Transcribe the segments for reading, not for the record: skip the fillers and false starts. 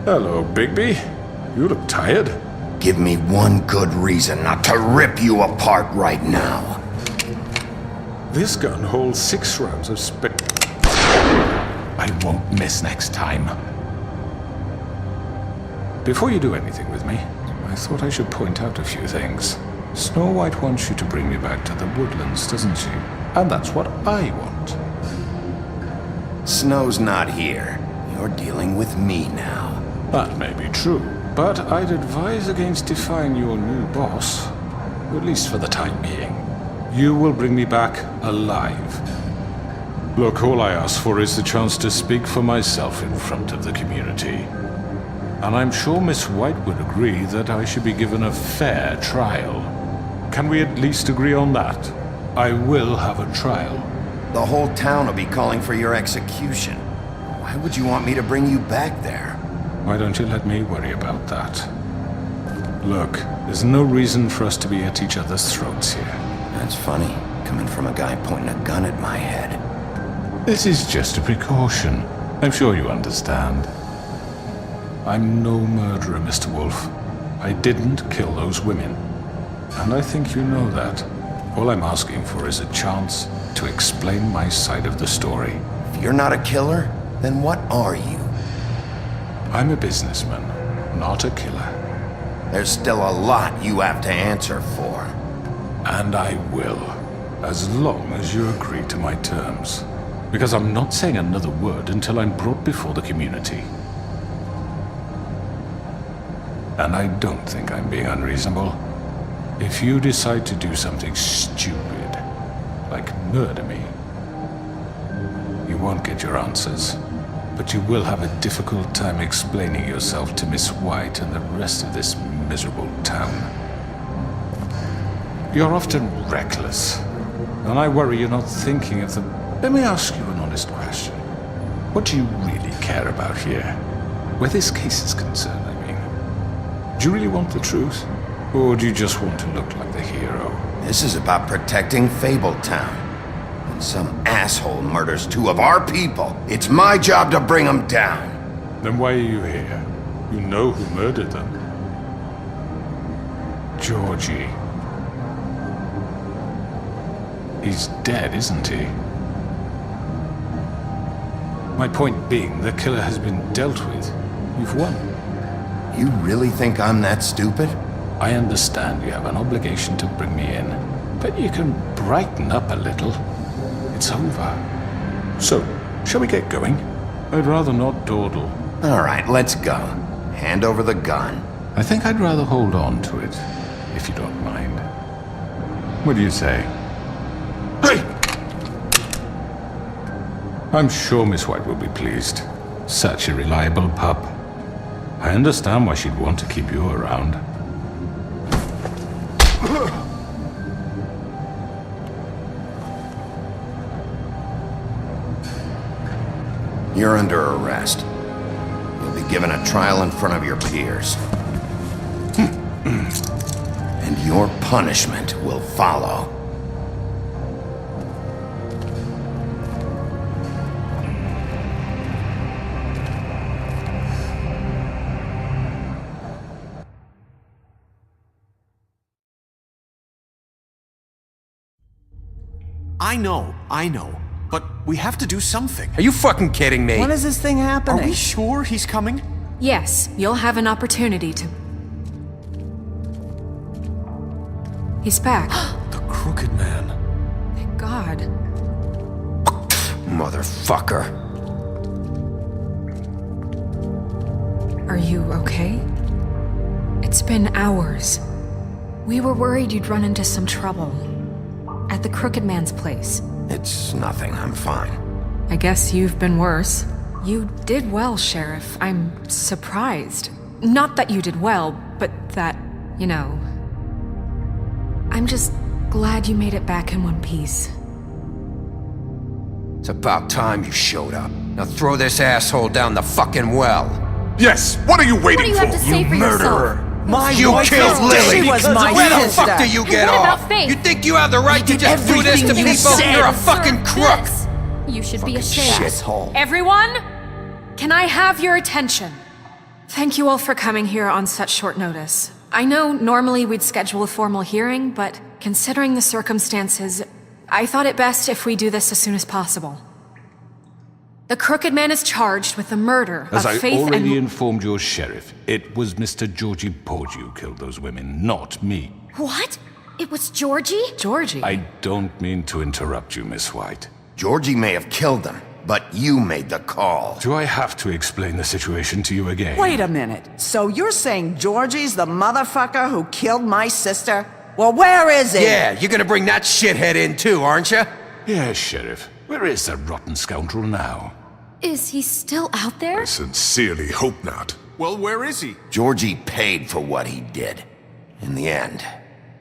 Hello, Bigby. You look tired. Give me one good reason not to rip you apart right now. This gun holds 6 rounds of I won't miss next time. Before you do anything with me, I thought I should point out a few things. Snow White wants you to bring me back to the woodlands, doesn't she? And that's what I want. Snow's not here. You're dealing with me now. That may be true, but I'd advise against defying your new boss, at least for the time being. You will bring me back alive. Look, all I ask for is the chance to speak for myself in front of the community. And I'm sure Miss White would agree that I should be given a fair trial. Can we at least agree on that? I will have a trial. The whole town will be calling for your execution. Why would you want me to bring you back there? Why don't you let me worry about that? Look, there's no reason for us to be at each other's throats here. That's funny, coming from a guy pointing a gun at my head. This is just a precaution. I'm sure you understand. I'm no murderer, Mr. Wolf. I didn't kill those women. And I think you know that. All I'm asking for is a chance to explain my side of the story. If you're not a killer, then what are you? I'm a businessman, not a killer. There's still a lot you have to answer for. And I will, as long as you agree to my terms. Because I'm not saying another word until I'm brought before the community. And I don't think I'm being unreasonable. If you decide to do something stupid, like murder me, you won't get your answers. But you will have a difficult time explaining yourself to Miss White and the rest of this miserable town. You're often reckless, and I worry you're not thinking of the... Let me ask you an honest question. What do you really care about here? Where this case is concerned, I mean. Do you really want the truth? Or do you just want to look like the hero? This is about protecting Fabletown. When some asshole murders 2 of our people, it's my job to bring them down. Then why are you here? You know who murdered them. Georgie. He's dead, isn't he? My point being, the killer has been dealt with. You've won. You really think I'm that stupid? I understand you have an obligation to bring me in, but you can brighten up a little. It's over. So, shall we get going? I'd rather not dawdle. All right, let's go. Hand over the gun. I think I'd rather hold on to it, if you don't mind. What do you say? Hey! I'm sure Miss White will be pleased. Such a reliable pup. I understand why she'd want to keep you around. You're under arrest. You'll be given a trial in front of your peers. And your punishment will follow. I know. But we have to do something. Are you fucking kidding me? When is this thing happening? Are we sure he's coming? Yes, you'll have an opportunity to... He's back. The Crooked Man. Thank God. Motherfucker. Are you okay? It's been hours. We were worried you'd run into some trouble. At the Crooked Man's place. It's nothing, I'm fine. I guess you've been worse. You did well, Sheriff. I'm surprised. Not that you did well, but that, you know... I'm just glad you made it back in one piece. It's about time you showed up. Now throw this asshole down the fucking well. Yes! What are you waiting What do you have to say for Murderer! My You wife killed is Lily! She was my Where the sister. fuck do you get what about off? Faith? You think you have the right to did just do this to everything you people? said. You're a fucking crook! You should be ashamed. Shithole. Everyone, can I have your attention? Thank you all for coming here on such short notice. I know normally we'd schedule a formal hearing, but considering the circumstances, I thought it best if we do this as soon as possible. The Crooked Man is charged with the murder As of I Faith already and... informed your sheriff, it was Mr. Georgie Porgy who killed those women, not me. What? It was Georgie? Georgie? I don't mean to interrupt you, Miss White. Georgie may have killed them, but you made the call. Do I have to explain the situation to you again? Wait a minute. So you're saying Georgie's the motherfucker who killed my sister? Well, where is he? Yeah, you're gonna bring that shithead in too, aren't you? Yes, Sheriff. Where is that rotten scoundrel now? Is he still out there? I sincerely hope not. Well, where is he? Georgie paid for what he did. In the end,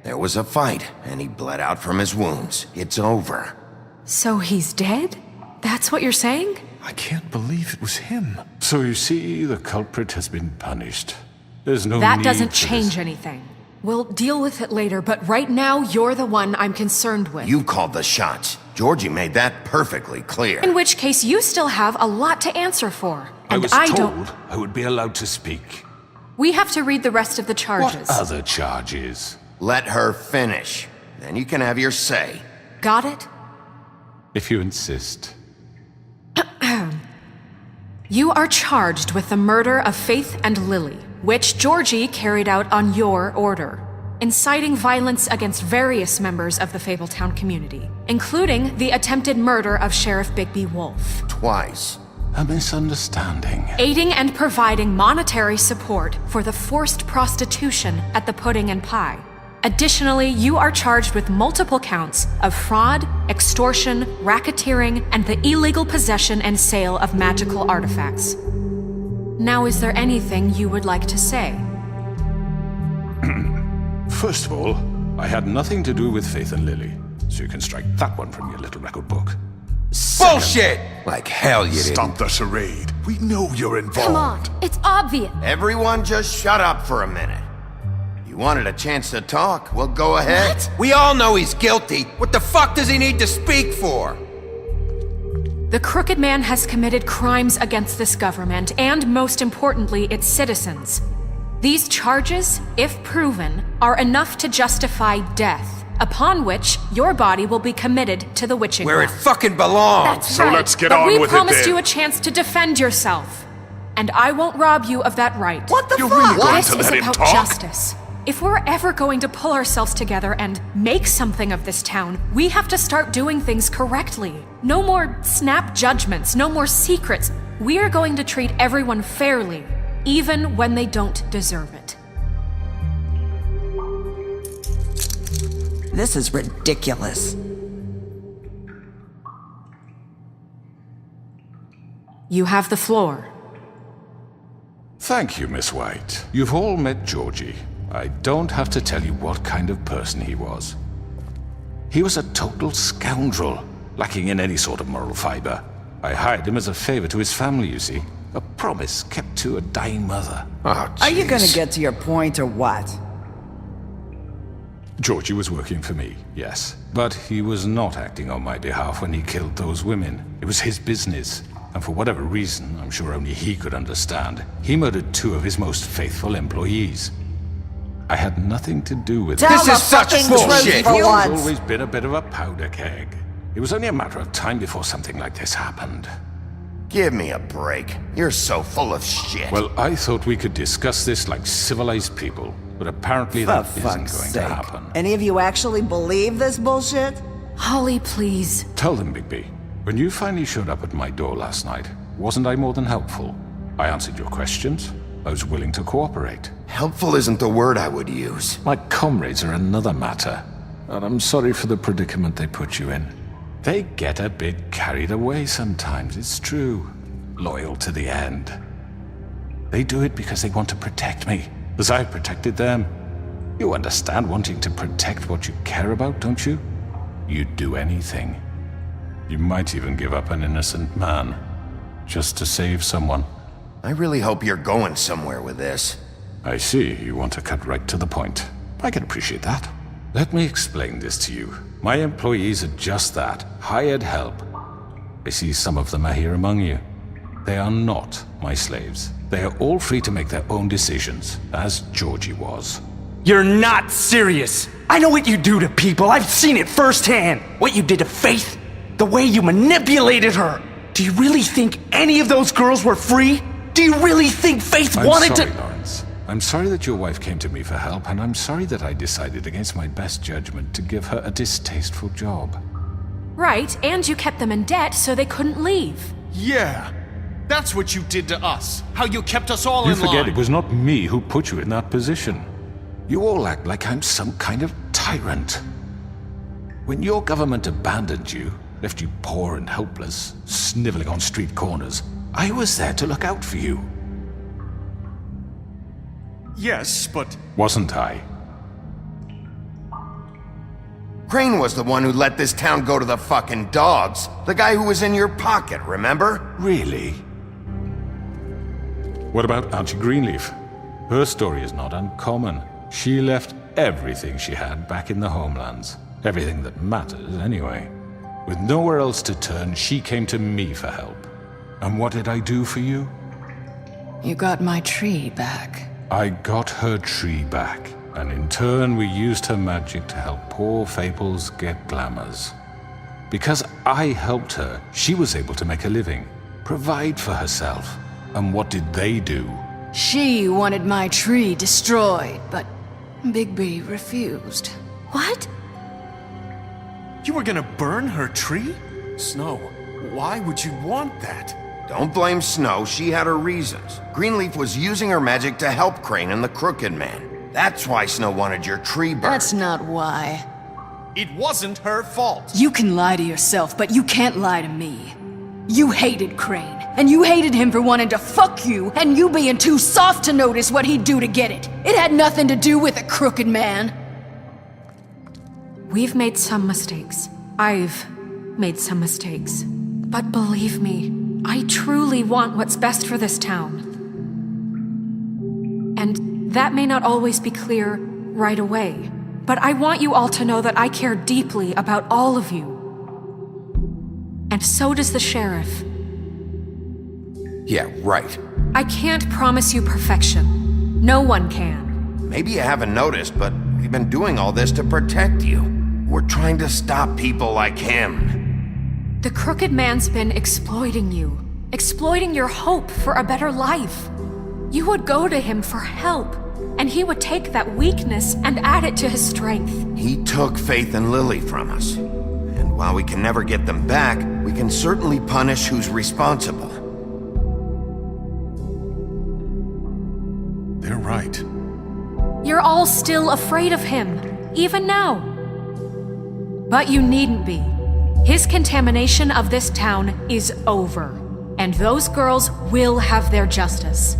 there was a fight, and he bled out from his wounds. It's over. So he's dead? That's what you're saying? I can't believe it was him. So you see, the culprit has been punished. There's no That need doesn't for change this. anything. We'll deal with it later, but right now, you're the one I'm concerned with. You called the shots. Georgie made that perfectly clear. In which case, you still have a lot to answer for. I And was I told don't... I would be allowed to speak. We have to read the rest of the charges. What other charges? Let her finish. Then you can have your say. Got it? If you insist. You are charged with the murder of Faith and Lily, which Georgie carried out on your order, inciting violence against various members of the Fabletown community, including the attempted murder of Sheriff Bigby Wolf. Twice. A misunderstanding. Aiding and providing monetary support for the forced prostitution at the Pudding and Pie. Additionally, you are charged with multiple counts of fraud, extortion, racketeering, and the illegal possession and sale of magical artifacts. Now, is there anything you would like to say? First of all, I had nothing to do with Faith and Lily, so you can strike that one from your little record book. Bullshit! Like hell you didn't. Stop the charade. We know you're involved. Come on, it's obvious. Everyone just shut up for a minute. You wanted a chance to talk, well, go ahead. What? We all know he's guilty. What the fuck does he need to speak for? The Crooked Man has committed crimes against this government and, most importantly, its citizens. These charges, if proven, are enough to justify death, upon which your body will be committed to the witching Where it well. fucking belongs. That's So right. let's get But on we with it promised then. you a chance to defend yourself, and I won't rob you of that right. What the You're fuck? really going This to is let him about talk? justice. If we're ever going to pull ourselves together and make something of this town, we have to start doing things correctly. No more snap judgments, no more secrets. We are going to treat everyone fairly, even when they don't deserve it. This is ridiculous. You have the floor. Thank you, Miss White. You've all met Georgie. I don't have to tell you what kind of person he was. He was a total scoundrel, lacking in any sort of moral fiber. I hired him as a favor to his family, you see. A promise kept to a dying mother. Oh, Are you gonna jeez. get to your point or what? Georgie was working for me, yes. But he was not acting on my behalf when he killed those women. It was his business. And for whatever reason, I'm sure only he could understand, he murdered 2 of his most faithful employees. I had nothing to do with it. Tell This the is such fucking bullshit. truth for He was once. always been a bit of a powder keg. It was only a matter of time before something like this happened. Give me a break. You're so full of shit. Well, I thought we could discuss this like civilized people, but apparently For that isn't fuck's going sake. to happen. Any of you actually believe this bullshit? Holly, please. Tell them, Bigby, when you finally showed up at my door last night, wasn't I more than helpful? I answered your questions. I was willing to cooperate. Helpful isn't the word I would use. My comrades are another matter, and I'm sorry for the predicament they put you in. They get a bit carried away sometimes, it's true. Loyal to the end. They do it because they want to protect me, as I protected them. You understand wanting to protect what you care about, don't you? You'd do anything. You might even give up an innocent man, just to save someone. I really hope you're going somewhere with this. I see you want to cut right to the point. I can appreciate that. Let me explain this to you. My employees are just that, hired help. I see some of them are here among you. They are not my slaves. They are all free to make their own decisions, as Georgie was. You're not serious. I know what you do to people. I've seen it firsthand. What you did to Faith. The way you manipulated her. Do you really think any of those girls were free? Do you really think Faith wanted I'm sorry, to— Lawrence. I'm sorry that your wife came to me for help, and I'm sorry that I decided against my best judgment to give her a distasteful job. Right, and you kept them in debt so they couldn't leave. Yeah. That's what you did to us. How you kept us all You in forget line. it was not me who put you in that position. You all act like I'm some kind of tyrant. When your government abandoned you, left you poor and helpless, sniveling on street corners, I was there to look out for you. Yes, but Wasn't I? Crane was the one who let this town go to the fucking dogs. The guy who was in your pocket, remember? Really? What about Auntie Greenleaf? Her story is not uncommon. She left everything she had back in the homelands. Everything that matters, anyway. With nowhere else to turn, she came to me for help. And what did I do for you? You got my tree back. I got her tree back, and in turn we used her magic to help poor Fables get glamours. Because I helped her, she was able to make a living, provide for herself. And what did they do? She wanted my tree destroyed, but Bigby refused. What? you were gonna burn her tree? Snow, why would you want that? Don't blame Snow, she had her reasons. Greenleaf was using her magic to help Crane and the Crooked Man. That's why Snow wanted your tree burned. That's not why. It wasn't her fault. You can lie to yourself, but you can't lie to me. You hated Crane, and you hated him for wanting to fuck you, and you being too soft to notice what he'd do to get it. It had nothing to do with the Crooked Man. We've made some mistakes. I've made some mistakes. But believe me, I truly want what's best for this town. And that may not always be clear right away, but I want you all to know that I care deeply about all of you. And so does the sheriff. Yeah, right. I can't promise you perfection. No one can. Maybe you haven't noticed, but we've been doing all this to protect you. We're trying to stop people like him. The Crooked Man's been exploiting you, exploiting your hope for a better life. You would go to him for help, and he would take that weakness and add it to his strength. He took Faith and Lily from us. And while we can never get them back, we can certainly punish who's responsible. They're right. You're all still afraid of him, even now. But you needn't be. His contamination of this town is over, and those girls will have their justice.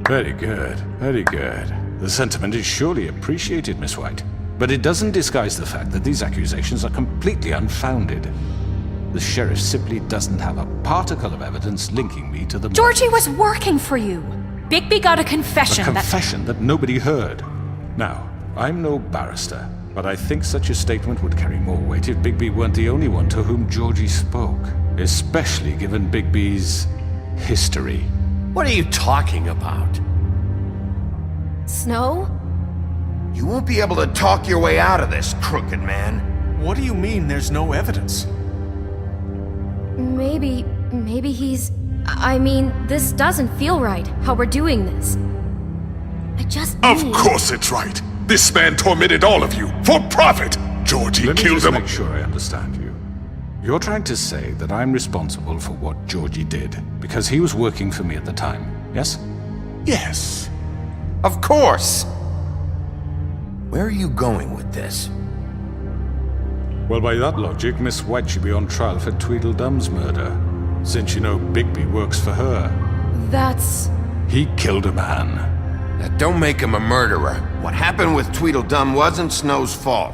Very good, very good. The sentiment is surely appreciated, Miss White. But it doesn't disguise the fact that these accusations are completely unfounded. The sheriff simply doesn't have a particle of evidence linking me to the Georgie was working for you. Bigby got a confession A confession that nobody heard. Now, I'm no barrister, but I think such a statement would carry more weight if Bigby weren't the only one to whom Georgie spoke. Especially given Bigby's history. What are you talking about? Snow? You won't be able to talk your way out of this, Crooked Man. What do you mean there's no evidence? Maybe he's... I mean, this doesn't feel right, how we're doing this. I just Of need... course it's right. This man tormented all of you for profit. Georgie Let me killed just them. make sure I understand you. You're trying to say that I'm responsible for what Georgie did because he was working for me at the time, yes? Yes. Of course! Where are you going with this? Well, by that logic, Miss White should be on trial for Tweedledum's murder, since you know Bigby works for her. That's... He killed a man. Now don't make him a murderer. What happened with Tweedledum wasn't Snow's fault.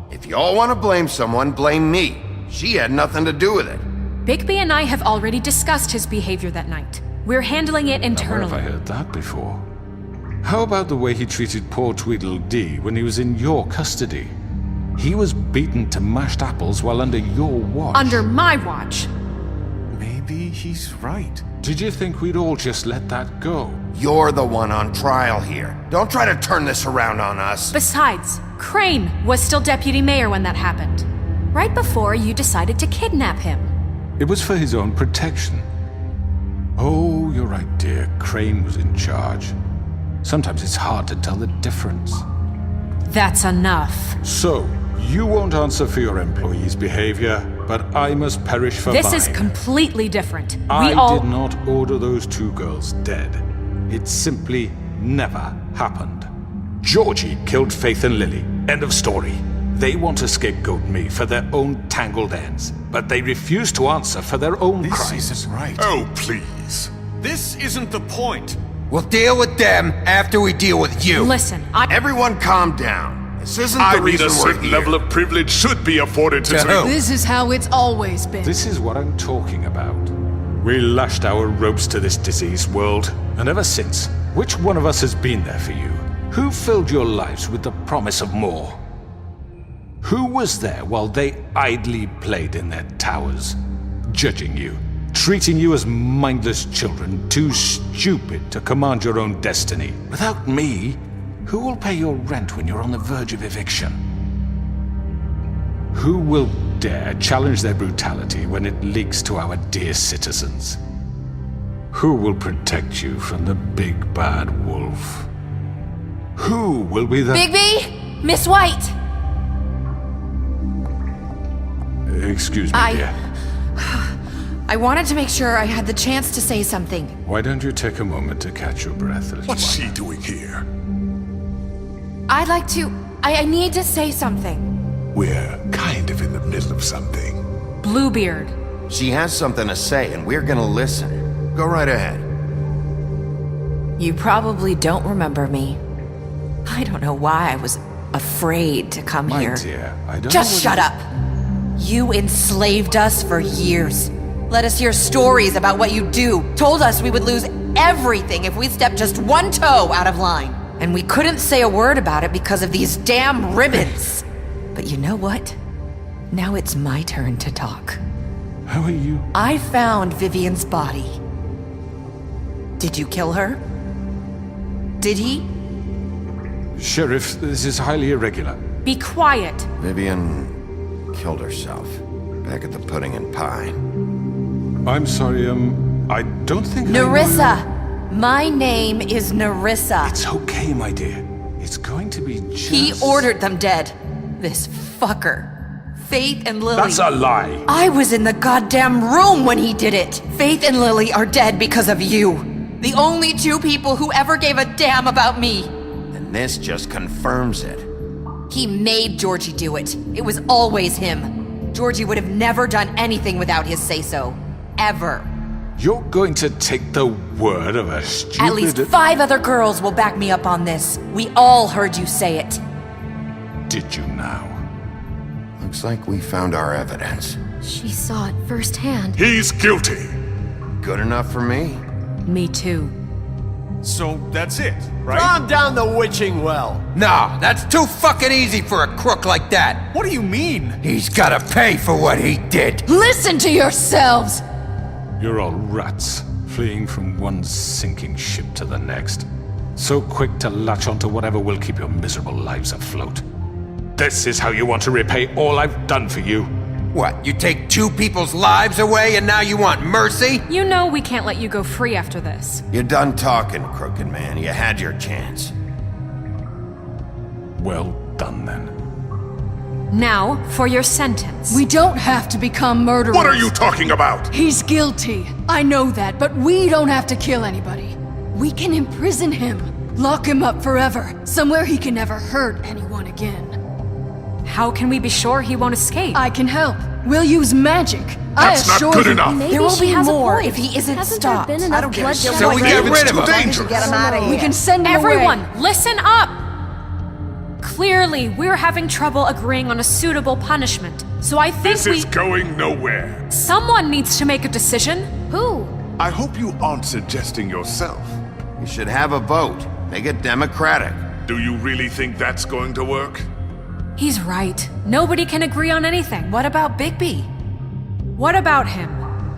If you all want to blame someone, blame me. She had nothing to do with it. Bigby and I have already discussed his behavior that night. We're handling it Now, where have I internally. heard that before? How about the way he treated poor Tweedledee when he was in your custody? He was beaten to mashed apples while under your watch. Under my watch. Maybe he's right. Did you think we'd all just let that go? You're the one on trial here. Don't try to turn this around on us. Besides, Crane was still deputy mayor when that happened. Right before you decided to kidnap him. It was for his own protection. Oh, you're right, dear. Crane was in charge. Sometimes it's hard to tell the difference. That's enough. So, you won't answer for your employees' behavior, but I must perish for This mine. is completely different. I We all... did not order those two girls dead. It simply never happened. Georgie killed Faith and Lily. End of story. They want to scapegoat me for their own tangled ends, but they refuse to answer for their own This crimes. isn't right. Oh, please. This isn't the point. We'll deal with them after we deal with you. Listen, Everyone calm down. This isn't I the mean, reason a we're certain here. level of privilege should be afforded to To who? This is how it's always been. This is what I'm talking about. We lashed our ropes to this diseased world, and ever since, which one of us has been there for you? Who filled your lives with the promise of more? Who was there while they idly played in their towers, judging you, treating you as mindless children, too stupid to command your own destiny? Without me, who will pay your rent when you're on the verge of eviction? Who will dare challenge their brutality when it leaks to our dear citizens? Who will protect you from the big bad wolf? Who will be the... Bigby? Miss White! Excuse me, dear. I wanted to make sure I had the chance to say something. Why don't you take a moment to catch your breath, little What's one? she doing here? I'd like to... I need to say something. We're kind of in the middle of something. Bluebeard. She has something to say, and we're gonna listen. Go right ahead. You probably don't remember me. I don't know why I was afraid to come My here. dear, I don't Just know shut up. You enslaved us for years. Let us hear stories about what you do. Told us we would lose everything if we stepped just one toe out of line. And we couldn't say a word about it because of these damn ribbons. But you know what? Now it's my turn to talk. How are you? I found Vivian's body. Did you kill her? Did he? Sheriff, this is highly irregular. Be quiet. Vivian killed herself back at the Pudding and Pie. I'm sorry, I don't think Nerissa! My name is Nerissa. It's okay, my dear. It's going to be just... He ordered them dead. This fucker. Faith and Lily. That's a lie. I was in the goddamn room when he did it. Faith and Lily are dead because of you. The only two people who ever gave a damn about me. And this just confirms it. He made Georgie do it. It was always him. Georgie would have never done anything without his say-so. Ever. You're going to take the word of a stupid... At least 5 other girls will back me up on this. We all heard you say it. Did you now? Looks like we found our evidence. She saw it firsthand. He's guilty. Good enough for me. Me too. So that's it, right? Calm down the witching well. Nah, that's too fucking easy for a crook like that. What do you mean? He's gotta pay for what he did. Listen to yourselves! You're all rats, fleeing from one sinking ship to the next. So quick to latch onto whatever will keep your miserable lives afloat. This is how you want to repay all I've done for you? What, you take 2 people's lives away and now you want mercy? You know we can't let you go free after this. You're done talking, crooked man. You had your chance. Well done, then. Now, for your sentence. We don't have to become murderers. What are you talking about? He's guilty. I know that, but we don't have to kill anybody. We can imprison him. Lock him up forever. Somewhere he can never hurt anyone again. How can we be sure he won't escape? I can help. We'll use magic. That's not good enough. Maybe There will she be has a more point. if he isn't Hasn't stopped. There been I enough don't give a bloodshed shit. So we get rid of him. Dangerous. Get him out of here. We can send him Everyone, away. listen up! Clearly, we're having trouble agreeing on a suitable punishment. So I think This is going nowhere. someone needs to make a decision. Who? I hope you aren't suggesting yourself. You should have a vote. Make it democratic. Do you really think that's going to work? He's right. Nobody can agree on anything. What about Bigby? What about him?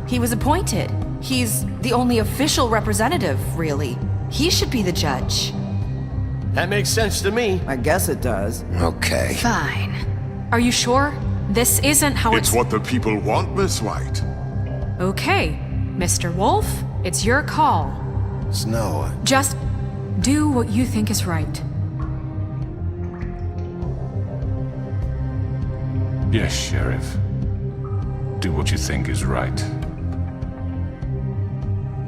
He was appointed. He's the only official representative, really. He should be the judge. That makes sense to me. I guess it does. Okay. Fine. Are you sure? This isn't how It's what the people want, Miss White. Okay, Mr. Wolf, it's your call. Snow, Just do what you think is right. Yes, Sheriff. Do what you think is right.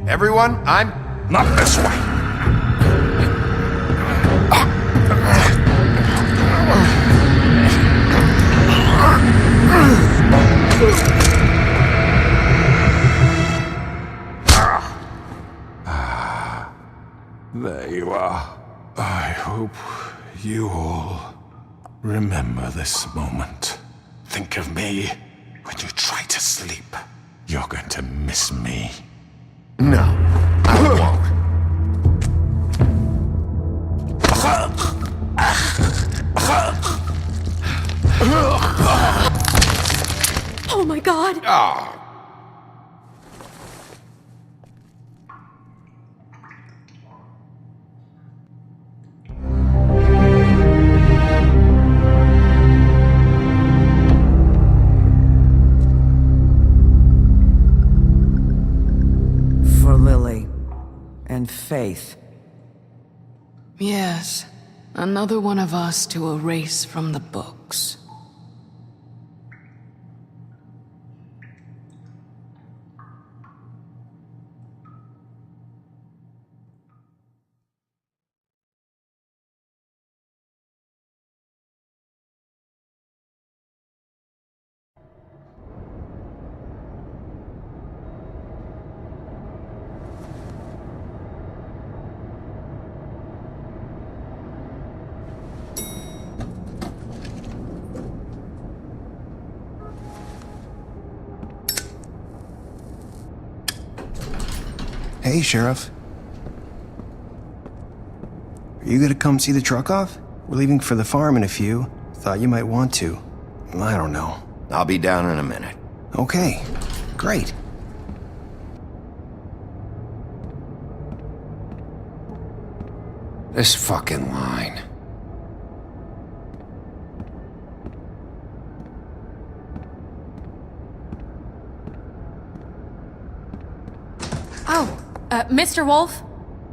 everyone, I'm... Not this way. There you are. I hope you all remember this moment. Think of me when you try to sleep. You're going to miss me. No, I won't. Oh my god! For Lily and Faith. Yes, another one of us to erase from the books. Hey, Sheriff. Are you gonna come see the truck off? We're leaving for the farm in a few. Thought you might want to. I don't know. I'll be down in a minute. Okay, great. This fucking line. Oh, Mr. Wolf?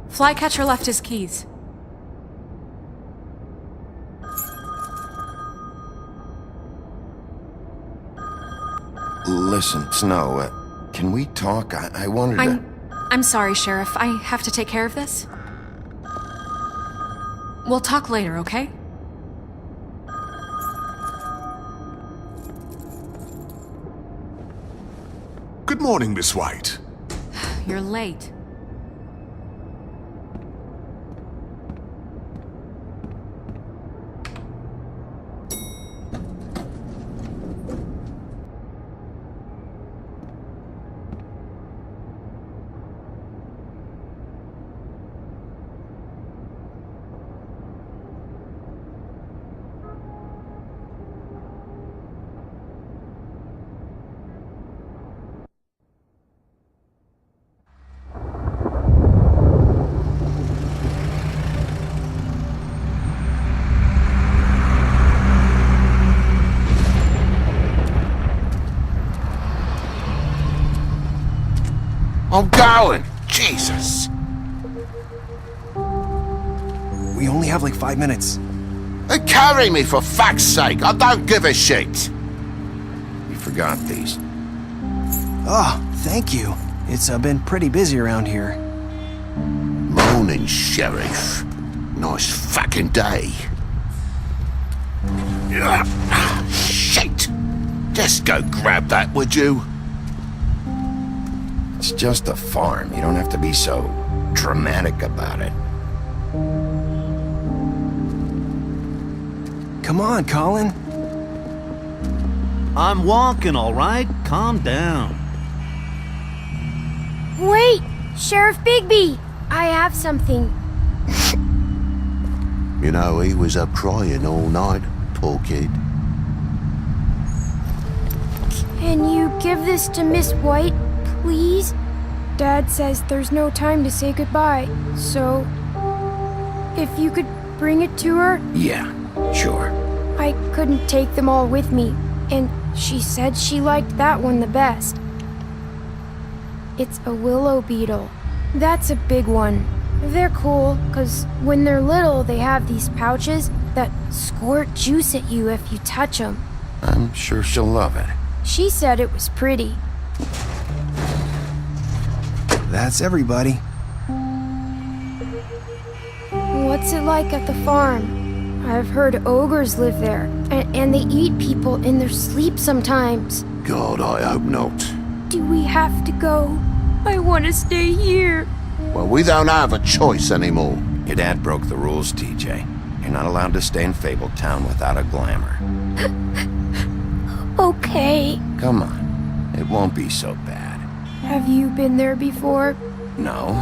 Flycatcher left his keys. Listen, Snow, can we talk? I wanted to... I'm sorry, Sheriff. I have to take care of this. We'll talk later, okay? Good morning, Miss White. You're late. I'm going! Jesus! We only have like 5 minutes. Carry me, for fuck's sake! I don't give a shit! You forgot these. Oh, thank you. It's been pretty busy around here. Morning, Sheriff. Nice fucking day. Shit! Just go grab that, would you? It's just a farm. You don't have to be so dramatic about it. Come on, Colin. I'm walking, all right? Calm down. Wait! Sheriff Bigby! I have something. You know, he was up crying all night. toolkit. Can you give this to Miss White, please? Dad says there's no time to say goodbye, so if you could bring it to her? Yeah, sure. I couldn't take them all with me, and she said she liked that one the best. It's a willow beetle. That's a big one. They're cool, 'cause when they're little, they have these pouches that squirt juice at you if you touch them. I'm sure she'll love it. She said it was pretty. That's everybody. What's it like at the farm? I've heard ogres live there, and they eat people in their sleep sometimes. God, I hope not. Do we have to go? I want to stay here. Well, we don't have a choice anymore. Your dad broke the rules, TJ. You're not allowed to stay in Fabletown without a glamour. Okay. Come on. It won't be so bad. Have you been there before? No.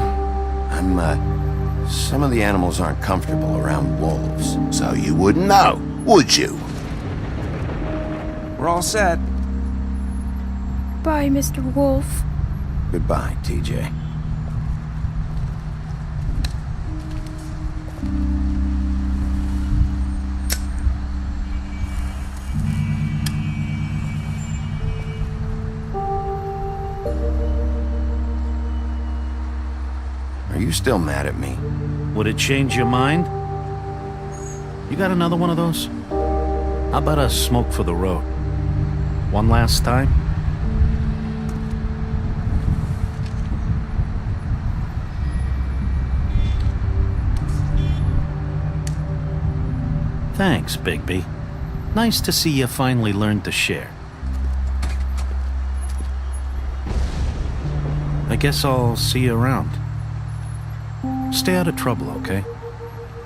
Some of the animals aren't comfortable around wolves. So you wouldn't know, would you? We're all set. Bye, Mr. Wolf. Goodbye, TJ. Are you still mad at me? Would it change your mind? You got another one of those? How about a smoke for the road? One last time? Thanks, Bigby. Nice to see you finally learned to share. I guess I'll see you around. Stay out of trouble, okay?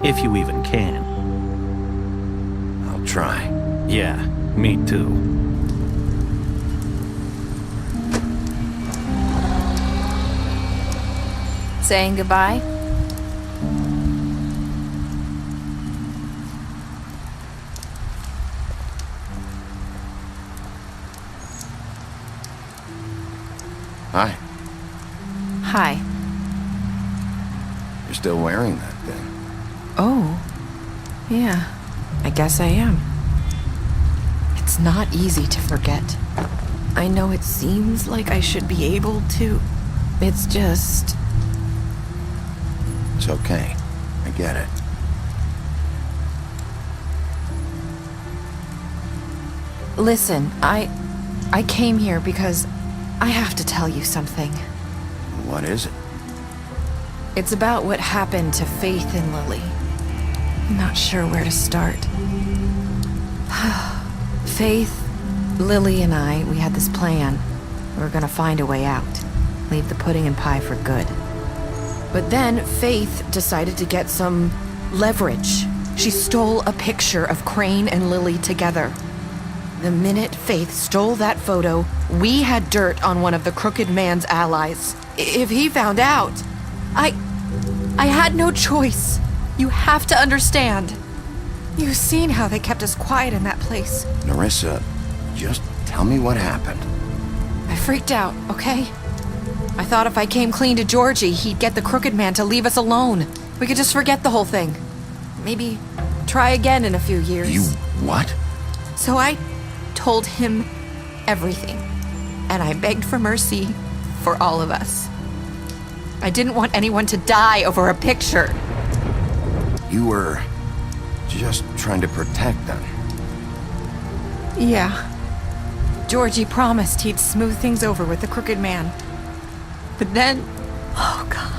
If you even can. I'll try. Yeah, me too. Saying goodbye? Hi. Hi. You're still wearing that thing. Oh, yeah, I guess I am. It's not easy to forget. I know it seems like I should be able to. It's just... It's okay. I get it. Listen, I came here because I have to tell you something. What is it? It's about what happened to Faith and Lily. I'm not sure where to start. Faith, Lily, and I, we had this plan. We were gonna find a way out. Leave the pudding and pie for good. But then Faith decided to get some leverage. She stole a picture of Crane and Lily together. The minute Faith stole that photo, we had dirt on one of the Crooked Man's allies. If he found out, I had no choice. You have to understand. You've seen how they kept us quiet in that place. Nerissa, just tell me what happened. I freaked out, okay? I thought if I came clean to Georgie, he'd get the Crooked Man to leave us alone. We could just forget the whole thing. Maybe try again in a few years. You what? So I told him everything. And I begged for mercy for all of us. I didn't want anyone to die over a picture. You were just trying to protect them. Yeah. Georgie promised he'd smooth things over with the Crooked Man. But then... Oh, God.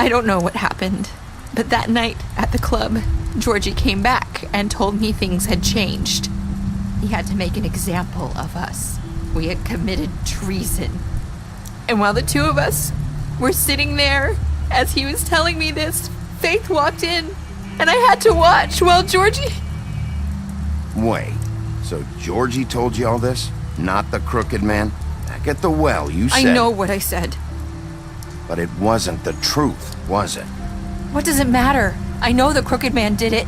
I don't know what happened, but that night at the club, Georgie came back and told me things had changed. He had to make an example of us. We had committed treason. And while the two of us were sitting there, as he was telling me this, Faith walked in, and I had to watch while Georgie... Wait, so Georgie told you all this? Not the Crooked Man? Back at the well, you I said... know what I said. But it wasn't the truth, was it? What does it matter? I know the Crooked Man did it.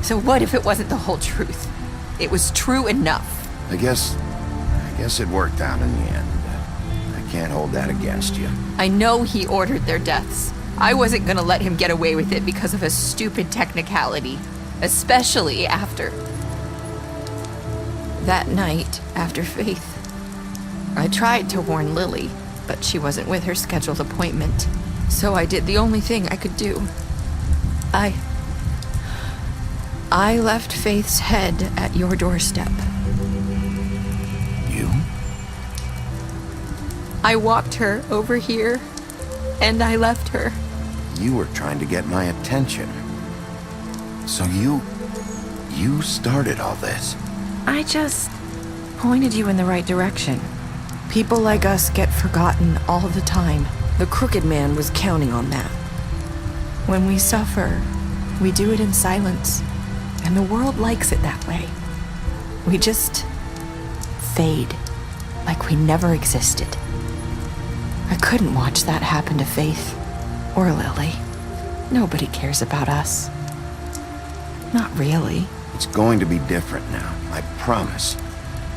So what if it wasn't the whole truth? It was true enough. I guess it worked out in the end. I can't hold that against you. I know he ordered their deaths. I wasn't gonna let him get away with it because of a stupid technicality. Especially after... that night, after Faith. I tried to warn Lily, but she wasn't with her scheduled appointment. So I did the only thing I could do. I left Faith's head at your doorstep. You? I walked her over here, and I left her. You were trying to get my attention. So you started all this. I just pointed you in the right direction. People like us get forgotten all the time. The Crooked Man was counting on that. When we suffer, we do it in silence, and the world likes it that way. We just fade, like we never existed. I couldn't watch that happen to Faith or Lily. Nobody cares about us. Not really. It's going to be different now, I promise.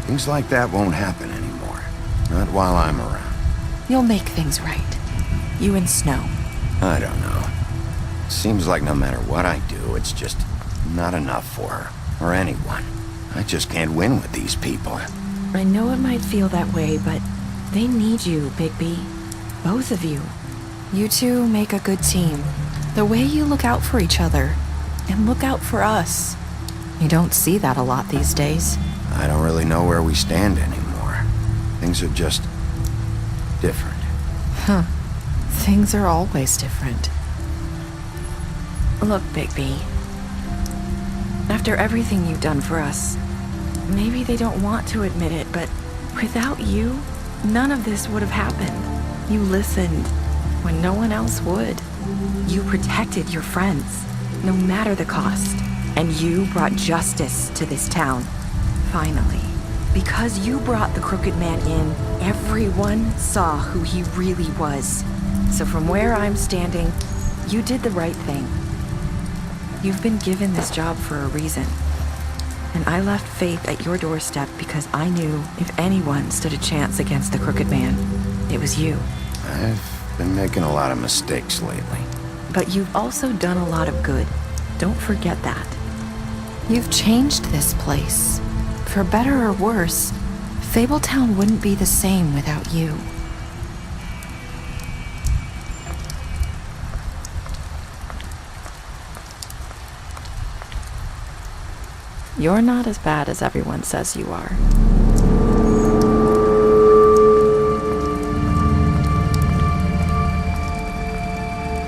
Things like that won't happen anymore. Not while I'm around. You'll make things right. You and Snow. I don't know. Seems like no matter what I do, it's just not enough for her, or anyone. I just can't win with these people. I know it might feel that way, but they need you, Bigby. Both of you. You two make a good team. The way you look out for each other, and look out for us. You don't see that a lot these days. I don't really know where we stand anymore. Things are just... different. Huh. Things are always different. Look, Bigby. After everything you've done for us, maybe they don't want to admit it, but without you, none of this would have happened. You listened when no one else would. You protected your friends, no matter the cost. And you brought justice to this town. Finally. Because you brought the Crooked Man in, everyone saw who he really was. So from where I'm standing, you did the right thing. You've been given this job for a reason. And I left Faith at your doorstep because I knew if anyone stood a chance against the Crooked Man, it was you. I've been making a lot of mistakes lately. But you've also done a lot of good. Don't forget that. You've changed this place. For better or worse, Fabletown wouldn't be the same without you. You're not as bad as everyone says you are.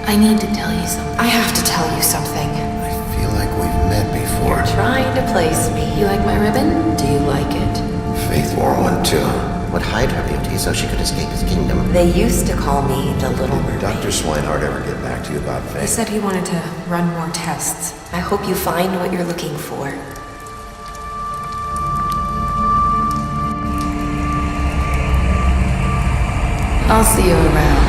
I need to tell you something. I have to tell you something. I feel like we've met before. You're trying to place me. You like my ribbon? Do you like it? Faith wore one too. Would hide her beauty so she could escape his kingdom. They used to call me the Little Mermaid. Dr. Swinehart ever get back to you about Faith? He said he wanted to run more tests. I hope you find what you're looking for. I'll see you around.